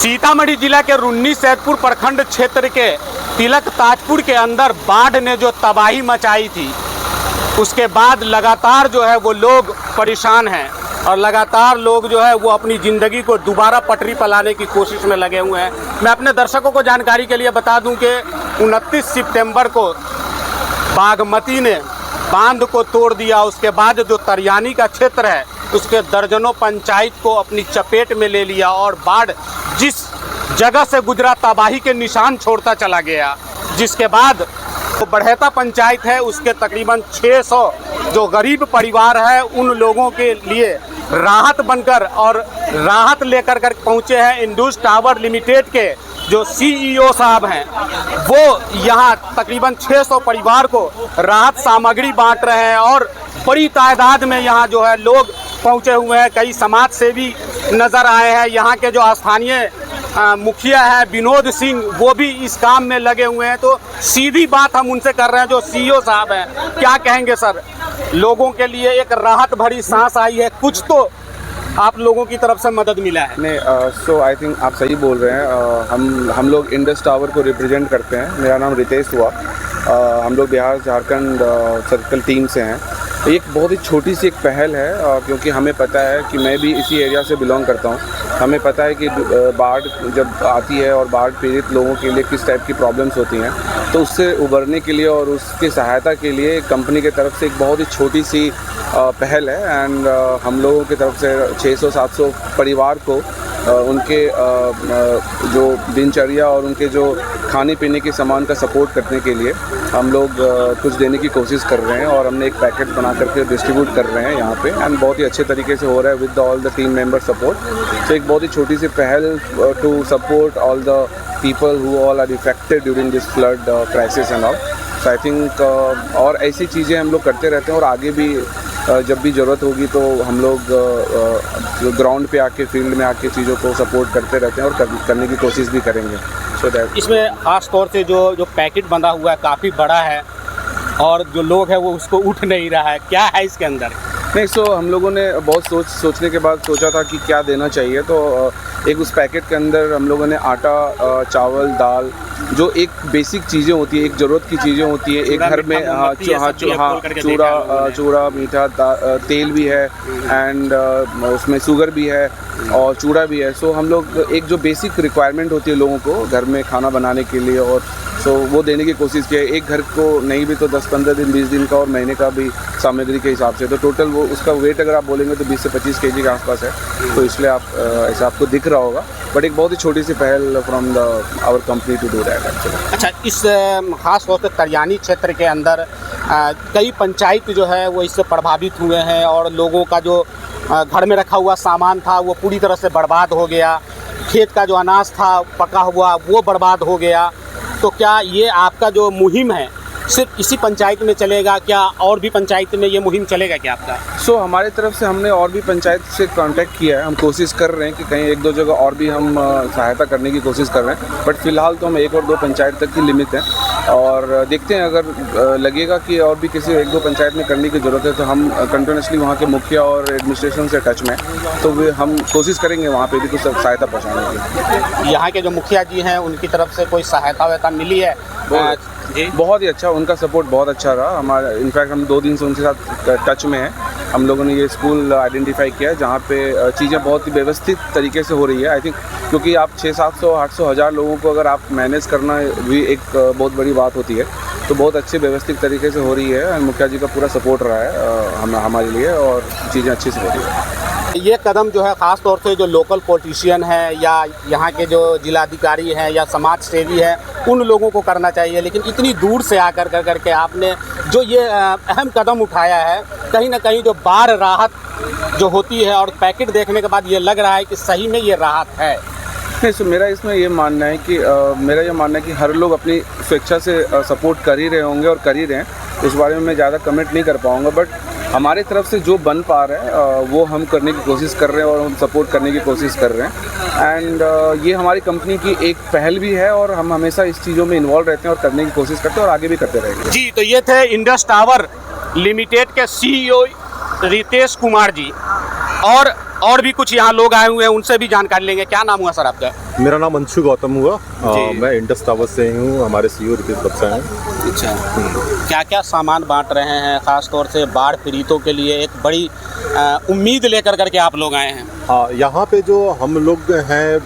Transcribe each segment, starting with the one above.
सीतामढ़ी जिला के रुन्नी सैदपुर प्रखंड क्षेत्र के तिलक ताजपुर के अंदर बाढ़ ने जो तबाही मचाई थी, उसके बाद लगातार जो है वो लोग परेशान हैं और लगातार लोग जो है वो अपनी ज़िंदगी को दोबारा पटरी पर लाने की कोशिश में लगे हुए हैं। मैं अपने दर्शकों को जानकारी के लिए बता दूं कि 29 सितंबर को बागमती ने बांध को तोड़ दिया। उसके बाद जो तरियानी का क्षेत्र है उसके दर्जनों पंचायत को अपनी चपेट में ले लिया और बाढ़ जिस जगह से गुजरा तबाही के निशान छोड़ता चला गया। जिसके बाद तो बढ़ेता पंचायत है उसके तकरीबन 600 जो गरीब परिवार है उन लोगों के लिए राहत बनकर और राहत लेकर कर पहुँचे हैं इंडस टावर लिमिटेड के जो CEO साहब हैं। वो यहाँ तकरीबन 600 परिवार को राहत सामग्री बांट रहे हैं और बड़ी तादाद में यहाँ जो है लोग पहुँचे हुए हैं। कई समाज सेवी नज़र आए हैं। यहाँ के जो स्थानीय मुखिया है विनोद सिंह, वो भी इस काम में लगे हुए हैं। तो सीधी बात हम उनसे कर रहे हैं जो CEO साहब हैं। क्या कहेंगे सर, लोगों के लिए एक राहत भरी सांस आई है, कुछ तो आप लोगों की तरफ से मदद मिला है? नहीं, सो आई थिंक आप सही बोल रहे हैं। हम लोग इंडस टावर को रिप्रेजेंट करते हैं। मेरा नाम रितेश हुआ। हम लोग बिहार झारखंड सर्कल टीम से हैं। एक बहुत ही छोटी सी एक पहल है क्योंकि हमें पता है कि मैं भी इसी एरिया से बिलोंग करता हूँ। हमें पता है कि बाढ़ जब आती है और बाढ़ पीड़ित लोगों के लिए किस टाइप की प्रॉब्लम्स होती हैं, तो उससे उबरने के लिए और उसकी सहायता के लिए कंपनी की तरफ से एक बहुत ही छोटी सी पहल है। एंड हम लोगों की तरफ से 600-700 परिवार को उनके जो दिनचर्या और उनके जो खाने पीने के सामान का सपोर्ट करने के लिए हम लोग कुछ देने की कोशिश कर रहे हैं और हमने एक पैकेट बना करके डिस्ट्रीब्यूट कर रहे हैं यहाँ पे। एंड बहुत ही अच्छे तरीके से हो रहा है with all the team member support. तो एक बहुत ही छोटी सी पहल to support all the people who all are affected during this flood crisis and all. So I think और ऐसी चीज़ें हम लोग करते रहते हैं और आगे भी जब भी ज़रूरत होगी तो हम लोग ग्राउंड पे आके फील्ड में आके चीज़ों को सपोर्ट करते रहते हैं और करने की कोशिश भी करेंगे। सो दैट इसमें ख़ास तौर से जो पैकेट बंधा हुआ है काफ़ी बड़ा है और जो लोग हैं वो उसको उठ नहीं रहा है, क्या है इसके अंदर? नहीं, सो हम लोगों ने बहुत सोचने के बाद सोचा था कि क्या देना चाहिए। तो एक उस पैकेट के अंदर हम लोगों ने आटा, चावल, दाल, जो एक बेसिक चीज़ें होती है, एक ज़रूरत की चीज़ें होती है एक घर में। चूड़ा, मीठा, तेल भी है एंड उसमें शुगर भी है और चूड़ा भी है। सो हम लोग एक जो बेसिक रिक्वायरमेंट होती है लोगों को घर में खाना बनाने के लिए और सो वो देने की कोशिश की है। एक घर को नहीं भी तो 10-15 दिन 20 दिन का और महीने का भी सामग्री के हिसाब से। तो टोटल वो उसका वेट अगर आप बोलेंगे तो 20 से 25 kg के आसपास है। तो इसलिए आप ऐसा आपको दिख रहा होगा, बट एक बहुत ही छोटी सी पहल from our company to do that actually. अच्छा, इस खास तौर से तरियानी क्षेत्र के अंदर कई पंचायत जो है वो इससे प्रभावित हुए हैं और लोगों का जो घर में रखा हुआ सामान था वो पूरी तरह से बर्बाद हो गया। खेत का जो अनाज था पका हुआ वो बर्बाद हो गया। तो क्या ये आपका जो मुहिम है सिर्फ इसी पंचायत में चलेगा, क्या और भी पंचायत में ये मुहिम चलेगा क्या आपका? सो हमारे तरफ से हमने और भी पंचायत से कांटेक्ट किया है। हम कोशिश कर रहे हैं कि कहीं 1-2 जगह और भी हम सहायता करने की कोशिश कर रहे हैं, बट फ़िलहाल तो हम 1 और 2 पंचायत तक की लिमिट है और देखते हैं अगर लगेगा कि और भी किसी 1-2 पंचायत में करने की ज़रूरत है तो हम कंटिन्यूसली वहाँ के मुखिया और एडमिनिस्ट्रेशन से टच में, तो हम कोशिश करेंगे वहाँ पर भी कुछ सहायता पहुँचाने की। यहाँ के जो मुखिया जी हैं उनकी तरफ से कोई सहायता वैसा मिली है? जी, बहुत ही अच्छा, उनका सपोर्ट बहुत अच्छा रहा हमारा। इनफैक्ट हम 2 दिन से उनके साथ टच में हैं। हम लोगों ने ये स्कूल आइडेंटिफाई किया जहाँ पे चीज़ें बहुत ही व्यवस्थित तरीके से हो रही है। आई थिंक क्योंकि आप 600-700, 800, 1000 लोगों को अगर आप मैनेज करना भी एक बहुत बड़ी बात होती है, तो बहुत अच्छे व्यवस्थित तरीके से हो रही है। मुखिया जी का पूरा सपोर्ट रहा है हमारे लिए और चीज़ें अच्छी से हो रही है। ये कदम जो है ख़ास तौर से जो लोकल पॉलिटिशियन है या यहाँ के जो जिलाधिकारी हैं या समाज सेवी हैं उन लोगों को करना चाहिए, लेकिन इतनी दूर से आकर करके आपने जो ये अहम कदम उठाया है, कहीं ना कहीं जो बाढ़ राहत जो होती है और पैकेट देखने के बाद ये लग रहा है कि सही में ये राहत है। नहीं, सो मेरा इसमें ये मानना है कि हर लोग अपनी स्वेच्छा से सपोर्ट कर ही रहे होंगे और कर ही रहे हैं। उस बारे में मैं ज़्यादा कमेंट नहीं कर पाऊँगा, बट हमारे तरफ से जो बन पा रहा है वो हम करने की कोशिश कर रहे हैं और हम सपोर्ट करने की कोशिश कर रहे हैं। एंड ये हमारी कंपनी की एक पहल भी है और हम हमेशा इस चीज़ों में इन्वॉल्व रहते हैं और करने की कोशिश करते हैं और आगे भी करते रहेंगे। जी, तो ये थे इंडस टावर लिमिटेड के CEO रितेश कुमार जी। और और भी कुछ यहाँ लोग आए हुए हैं, उनसे भी जानकारी लेंगे। क्या नाम हुआ सर आपका? मेरा नाम अंशु गौतम हुआ। जी। मैं इंडस टावर से ही हूँ। हमारे सीईओ रितेश बक्सा हैं। अच्छा, क्या क्या सामान बांट रहे हैं, खास तौर से बाढ़ पीड़ितों के लिए? एक बड़ी उम्मीद लेकर करके आप लोग आए हैं। हाँ, यहाँ पे जो हम लोग हैं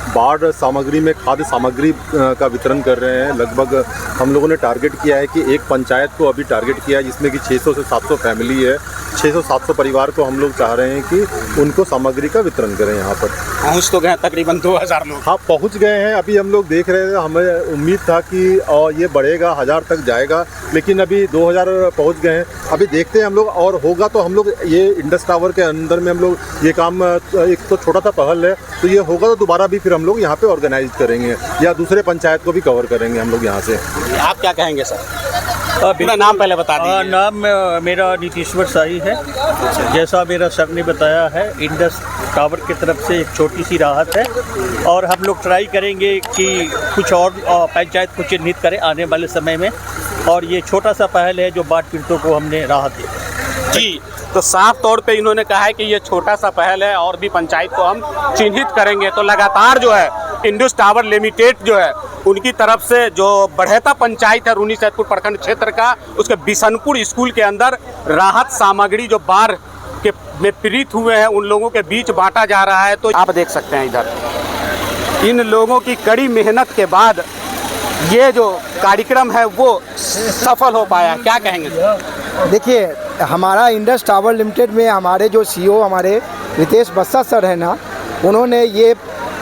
बाढ़ सामग्री में खाद्य सामग्री का वितरण कर रहे हैं। लगभग हम लोगों ने टारगेट किया है कि एक पंचायत को अभी टारगेट किया है जिसमें कि 600 से 700 फैमिली है। 600-700 परिवार को हम लोग चाह रहे हैं कि उनको सामग्री का वितरण करें यहाँ पर। पहुँच तो गए तकरीबन 2000 लोग। हाँ, पहुँच गए हैं। अभी हम लोग देख रहे थे, हमें उम्मीद था कि ये बढ़ेगा, 1000 तक जाएगा, लेकिन अभी 2000 पहुँच गए हैं। अभी देखते हैं हम लोग, और होगा तो हम लोग ये इंडस टावर के अंदर में हम लोग ये काम, एक तो छोटा सा पहल है, तो ये होगा तो दोबारा भी फिर हम लोग यहाँ पे ऑर्गेनाइज करेंगे या दूसरे पंचायत को भी कवर करेंगे हम लोग यहाँ से। आप क्या कहेंगे सर? अपना नाम पहले बता दीजिए। नाम मेरा नीतीश्वर शाही है। जैसा मेरा सर ने बताया है, इंडस टावर की तरफ से एक छोटी सी राहत है, और हम लोग ट्राई करेंगे कि कुछ और पंचायत को चिन्हित करें आने वाले समय में, और ये छोटा सा पहल है जो बाढ़ पीड़ितों को हमने राहत दी। जी, तो साफ तौर पे इन्होंने कहा है कि ये छोटा सा पहल है और भी पंचायत को हम चिन्हित करेंगे। तो लगातार जो है इंडस टावर लिमिटेड जो है उनकी तरफ से जो बढ़ेता पंचायत है रूनी सैदपुर प्रखंड क्षेत्र का, उसके बिशनपुर स्कूल के अंदर राहत सामग्री जो बाढ़ के में पीड़ित हुए हैं उन लोगों के बीच बांटा जा रहा है। तो आप देख सकते हैं इधर इन लोगों की कड़ी मेहनत के बाद ये जो कार्यक्रम है वो सफल हो पाया। क्या कहेंगे? देखिए, हमारा इंडस टावर लिमिटेड में हमारे जो सीईओ हमारे रितेश बक्सा सर हैं ना, उन्होंने ये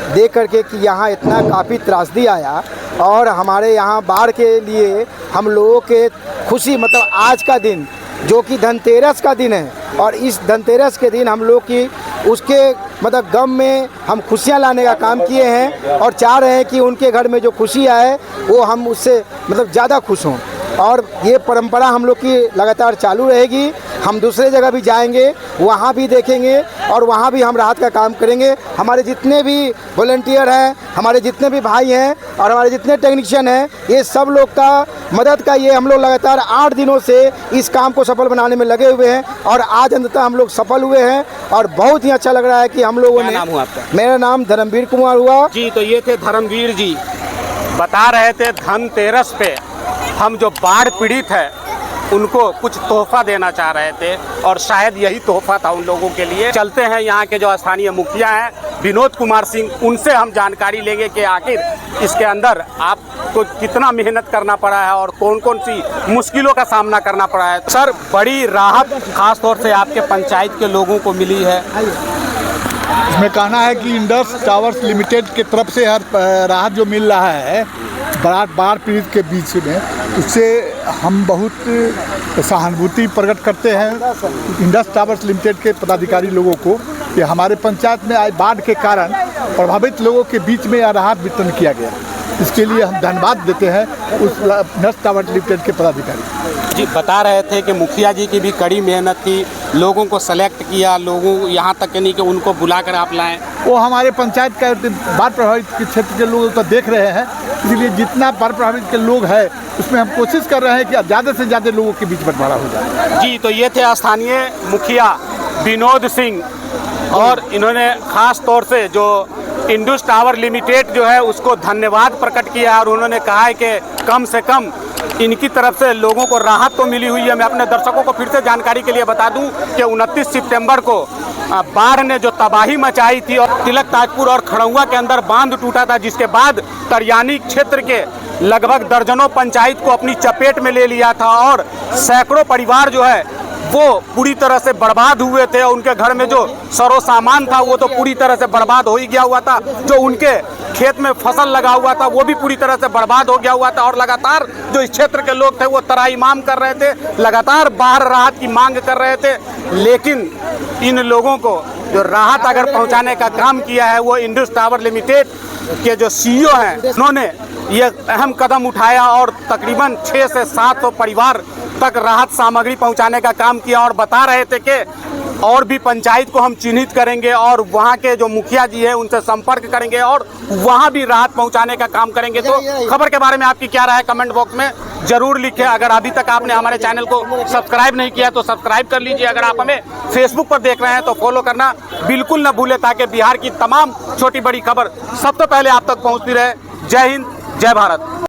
देख करके कि यहाँ इतना काफ़ी त्रासदी आया, और हमारे यहाँ बाढ़ के लिए हम लोगों के खुशी, मतलब आज का दिन जो कि धनतेरस का दिन है, और इस धनतेरस के दिन हम लोग की उसके मतलब गम में हम खुशियाँ लाने का काम किए हैं, और चाह रहे हैं कि उनके घर में जो खुशी आए वो हम उससे मतलब ज़्यादा खुश हों, और ये परंपरा हम लोग की लगातार चालू रहेगी। हम दूसरे जगह भी जाएंगे, वहाँ भी देखेंगे, और वहाँ भी हम राहत का काम करेंगे। हमारे जितने भी वॉलंटियर हैं, हमारे जितने भी भाई हैं, और हमारे जितने टेक्नीशियन हैं, ये सब लोग का मदद का ये हम लोग लगातार 8 दिनों से इस काम को सफल बनाने में लगे हुए हैं, और आज अंततः हम लोग सफल हुए हैं, और बहुत ही अच्छा लग रहा है कि हम लोगों ने। क्या नाम हुआ आपका? मेरा नाम धर्मवीर कुमार हुआ जी। तो ये थे धर्मवीर जी, बता रहे थे धनतेरस पे हम जो बाढ़ पीड़ित है उनको कुछ तोहफा देना चाह रहे थे, और शायद यही तोहफा था उन लोगों के लिए। चलते हैं यहाँ के जो स्थानीय मुखिया हैं विनोद कुमार सिंह, उनसे हम जानकारी लेंगे कि आखिर इसके अंदर आपको कितना मेहनत करना पड़ा है और कौन कौन सी मुश्किलों का सामना करना पड़ा है। सर, बड़ी राहत खास तौर से आपके पंचायत के लोगों को मिली है। इसमें कहना है कि इंडस टावर्स लिमिटेड की तरफ से हर राहत जो मिल रहा है बाढ़ पीड़ित के बीच में, उससे हम बहुत सहानुभूति प्रकट करते हैं इंडस टावर्स लिमिटेड के पदाधिकारी लोगों को कि हमारे पंचायत में आए बाढ़ के कारण प्रभावित लोगों के बीच में यह राहत वितरण किया गया। इसके लिए हम धन्यवाद देते हैं उस इंडस टावर्स लिमिटेड के पदाधिकारी। जी, बता रहे थे कि मुखिया जी की भी कड़ी मेहनत थी, लोगों को सेलेक्ट किया, लोगों यहाँ तक नहीं कि उनको बुलाकर आप लाएं। वो हमारे पंचायत का बाढ़ प्रभावित क्षेत्र के लोग तो देख रहे हैं, इसलिए जितना बाढ़ प्रभावित के लोग हैं उसमें हम कोशिश कर रहे हैं कि ज़्यादा से ज़्यादा लोगों के बीच बंटवारा हो जाए। जी, तो ये थे स्थानीय मुखिया विनोद सिंह, और इन्होंने खास तौर से जो इंडस टावर लिमिटेड जो है उसको धन्यवाद प्रकट किया, और उन्होंने कहा है कि कम से कम इनकी तरफ से लोगों को राहत तो मिली हुई है। मैं अपने दर्शकों को फिर से जानकारी के लिए बता दूं कि 29 सितंबर को बाढ़ ने जो तबाही मचाई थी और तिलक ताजपुर और खड़ौआ के अंदर बांध टूटा था, जिसके बाद तरियानी क्षेत्र के लगभग दर्जनों पंचायत को अपनी चपेट में ले लिया था, और सैकड़ों परिवार जो है वो पूरी तरह से बर्बाद हुए थे, और उनके घर में जो सरो सामान था वो तो पूरी तरह से बर्बाद हो ही गया हुआ था। जो उनके खेत में फसल लगा हुआ था वो भी पूरी तरह से बर्बाद हो गया हुआ था, और लगातार जो इस क्षेत्र के लोग थे वो तराईमाम कर रहे थे, लगातार बाहर राहत की मांग कर रहे थे। लेकिन इन लोगों को जो राहत अगर पहुंचाने का काम किया है वो इंडस टावर लिमिटेड के जो सीईओ हैं, उन्होंने ये अहम कदम उठाया, और तकरीबन 600 से 700 परिवार तक राहत सामग्री पहुंचाने का काम किया, और बता रहे थे कि और भी पंचायत को हम चिन्हित करेंगे और वहाँ के जो मुखिया जी है उनसे संपर्क करेंगे और वहाँ भी राहत पहुँचाने का काम करेंगे। तो खबर के बारे में आपकी क्या राय है कमेंट बॉक्स में जरूर लिखें। अगर अभी तक आपने हमारे चैनल को सब्सक्राइब नहीं किया तो सब्सक्राइब कर लीजिए। अगर आप हमें फेसबुक पर देख रहे हैं तो फॉलो करना बिल्कुल न भूलें, ताकि बिहार की तमाम छोटी बड़ी खबर सबसे पहले आप तक पहुँचती रहे। जय हिंद, जय भारत।